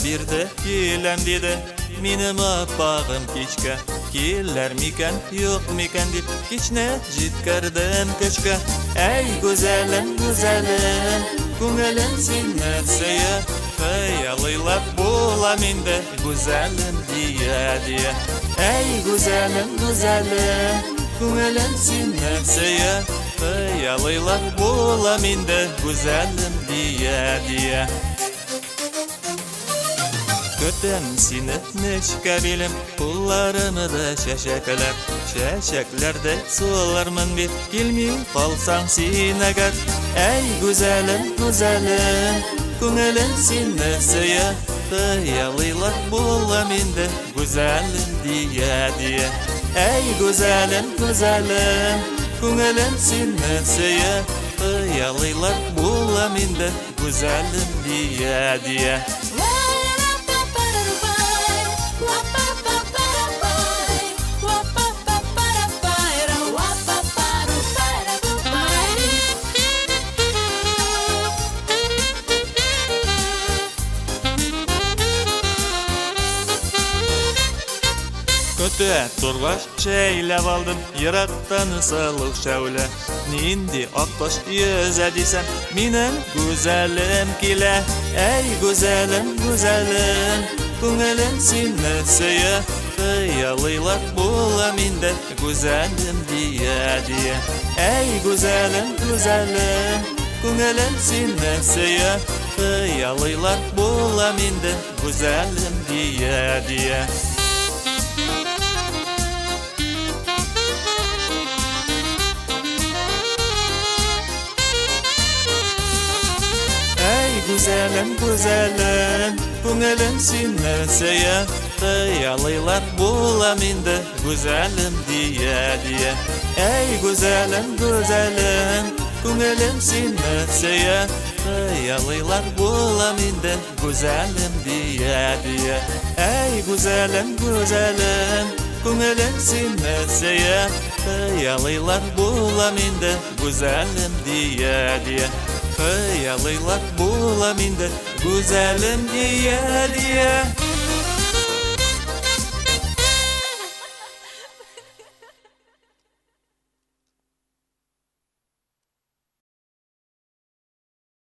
birde gelem dedi. Menim apağım keçke, keller miken yok miken dip keçne jitkirdim köçke. Ey güzelim güzelim, ko'nglim sen narsaya, hayallar bo'lam endi güzelim diye. Ey güzelim güzelim, ko'nglim sen narsaya, hayallar bo'lam endi güzelim diye. Kötem seni neşke bilim, kullarımı da şeşekler. Şeşeklerde sularımın bir, gelmey kalsan sen agar. Ey güzelim güzelim, ko'nglim sen narsaya, hayallar bo'lam endi güzelim diye. Ey güzelim güzelim, ko'nglim sen narsaya, hayallar bo'lam endi güzelim diye. Kötü turgaç çeylep aldım, yarattanı sılık şöyle. Nindi akbaş yüze desem, menim güzelim kile. Ey güzelim güzelim, ko'nglim sen narsaya, hayallar bo'lam endi güzelim diye. Ey güzelim güzelim, ko'nglim sen narsaya, hayallar bo'lam endi güzelim diye. Güzelim güzelim, ko'nglim sen narsaya, hayallar bo'lam endi güzelim diye. Ey güzelim güzelim, ko'nglim sen narsaya, hayallar bo'lam endi güzelim diye. Ey güzelim güzelim, ko'nglim sen narsaya, hayallar bo'lam endi güzelim diye. Hayallar bo'lam endi güzelim diye.